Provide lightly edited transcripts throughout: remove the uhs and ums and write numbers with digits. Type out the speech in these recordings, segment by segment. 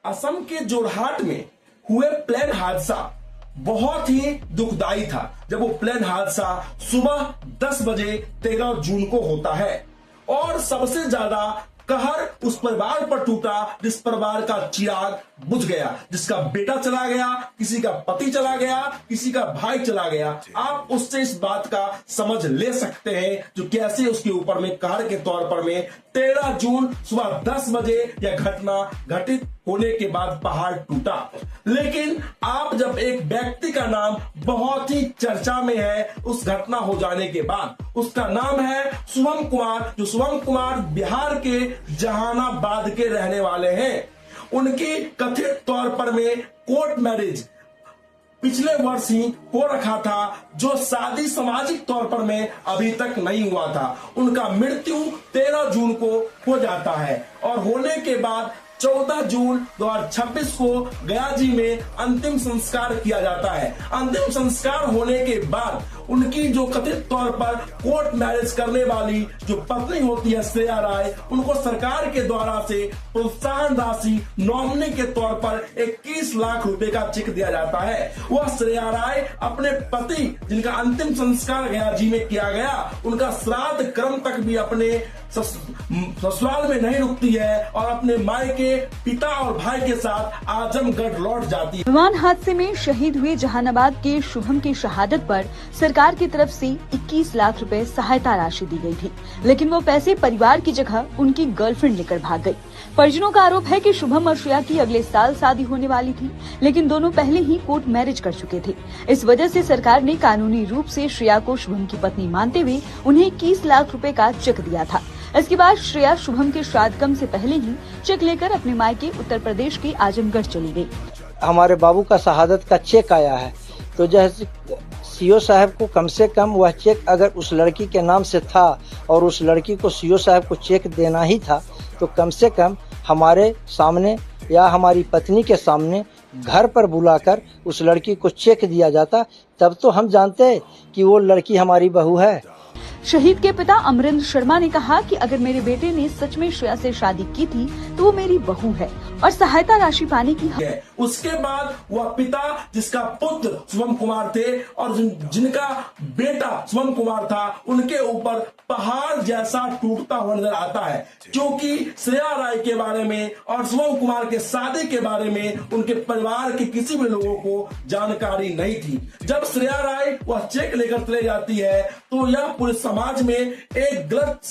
असम के जोरहाट में हुए प्लेन हादसा बहुत ही दुखदाई था। जब वो प्लेन हादसा सुबह 10 बजे 13 जून को होता है और सबसे ज्यादा कहर उस परिवार पर टूटा जिस परिवार का चिराग बुझ गया, जिसका बेटा चला गया, किसी का पति चला गया, किसी का भाई चला गया। आप उससे इस बात का समझ ले सकते हैं जो कैसे उसके ऊपर में कहर के तौर पर में 13 जून सुबह 10 बजे यह घटना घटित होने के बाद पहाड़ टूटा। लेकिन आप जब एक व्यक्ति का नाम बहुत ही चर्चा में है उस घटना हो जाने के बाद, उसका नाम है शुभम कुमार, जो शुभम कुमार बिहार के जहानाबाद के रहने वाले हैं। उनकी कथित तौर पर में कोर्ट मैरिज पिछले वर्ष ही हो रखा था, जो शादी सामाजिक तौर पर में अभी तक नहीं हुआ था। उनका मृत्यु 13 जून को हो जाता है और होने के बाद 14 जून 2026 को गया जी में अंतिम संस्कार किया जाता है। अंतिम संस्कार होने के बाद उनकी जो कथित तौर पर कोर्ट मैरिज करने वाली जो पत्नी होती है श्रेया राय, उनको सरकार के द्वारा से प्रोत्साहन राशि नॉमिनी के तौर पर 21 लाख रुपए का चेक दिया जाता है। वह श्रेया राय अपने पति जिनका अंतिम संस्कार गया जी में किया गया, उनका श्राद्ध क्रम तक भी अपने ससुराल में नहीं रुकती है और अपने मायके के पिता और भाई के साथ आजमगढ़ लौट जाती है। विमान हादसे में शहीद हुए जहानाबाद के शुभम की शहादत पर सरकार की तरफ से 21 लाख रुपए सहायता राशि दी गई थी, लेकिन वो पैसे परिवार की जगह उनकी गर्लफ्रेंड लेकर भाग गई। परिजनों का आरोप है कि शुभम और श्रेया की अगले साल शादी होने वाली थी, लेकिन दोनों पहले ही कोर्ट मैरिज कर चुके थे। इस वजह से सरकार ने कानूनी रूप से श्रेया को शुभम की पत्नी मानते हुए उन्हें 21 लाख रुपए का चेक दिया था। इसके बाद श्रेया शुभम के श्राद्धक्रम से पहले ही चेक लेकर अपने मायके उत्तर प्रदेश के आजमगढ़ चली गई। हमारे बाबू का शहादत का चेक आया है, तो जैसे सीओ साहब को कम से कम वह चेक अगर उस लड़की के नाम से था और उस लड़की को सीओ साहब को चेक देना ही था, तो कम से कम हमारे सामने या हमारी पत्नी के सामने घर पर बुलाकर उस लड़की को चेक दिया जाता, तब तो हम जानते कि वो लड़की हमारी बहू है। शहीद के पिता अमरिंदर शर्मा ने कहा कि अगर मेरे बेटे ने सच में श्रेया से शादी की थी तो वो मेरी बहू है और सहायता राशि पाने की है। उसके बाद वह पिता जिसका पुत्र शुभम कुमार थे और जिनका बेटा शुभम कुमार था, उनके ऊपर पहाड़ जैसा टूटता हुआ नजर आता है, क्योंकि श्रेया राय के बारे में और शुभम कुमार के शादी के बारे में उनके परिवार के किसी भी लोगों को जानकारी नहीं थी। जब श्रेया राय वह चेक लेकर चले जाती है तो यह पूरे समाज में एक गलत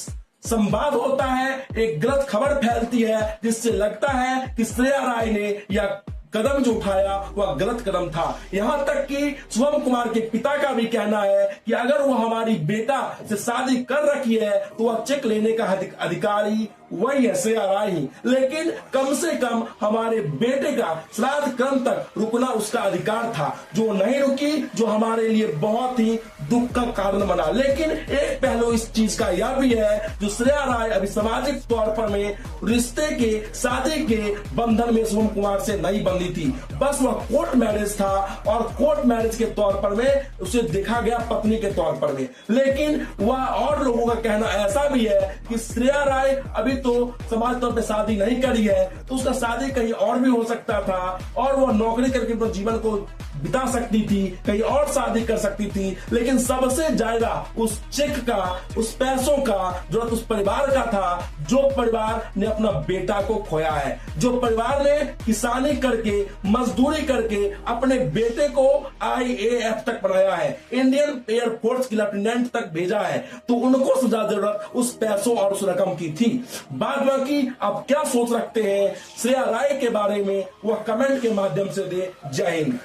संवाद होता है, एक गलत खबर फैलती है, जिससे लगता है कि श्रेया राय ने यह कदम जो उठाया वह गलत कदम था। यहाँ तक कि शुभम कुमार के पिता का भी कहना है कि अगर वो हमारी बेटा से शादी कर रखी है तो वह चेक लेने का अधिकारी वही है, श्रेया राय ही। लेकिन कम से कम हमारे बेटे का श्राद्ध क्रम तक रुकना उसका अधिकार था, जो नहीं रुकी, जो हमारे लिए बहुत ही दुख का कारण बना। लेकिन एक पहलू इस चीज का यह भी है, जो श्रेया राय अभी सामाजिक तौर पर में रिश्ते के शादी के बंधन में शुभम कुमार से नहीं बंधी थी, बस वह कोर्ट मैरिज था और कोर्ट मैरिज के तौर पर में उसे देखा गया पत्नी के तौर पर में। लेकिन वह और लोगों का कहना ऐसा भी है कि श्रेया राय अभी तो समाज तौर पे शादी नहीं करी है, तो उसका शादी कहीं और भी हो सकता था और वह नौकरी करके अपने जीवन को बिता सकती थी, कहीं और शादी कर सकती थी। लेकिन सबसे ज्यादा उस चेक का, उस पैसों का जरूरत उस परिवार का था, जो परिवार ने अपना बेटा को खोया है, जो परिवार ने किसानी करके, मजदूरी करके अपने बेटे को IAF तक बनाया है, इंडियन एयरफोर्स की लेफ्टिनेंट तक भेजा है, तो उनको ज्यादा जरूरत उस पैसों और उस रकम की थी। बाद बाकी आप क्या सोच रखते हैं श्रेया राय के बारे में, वह कमेंट के माध्यम से दे। जय हिंद।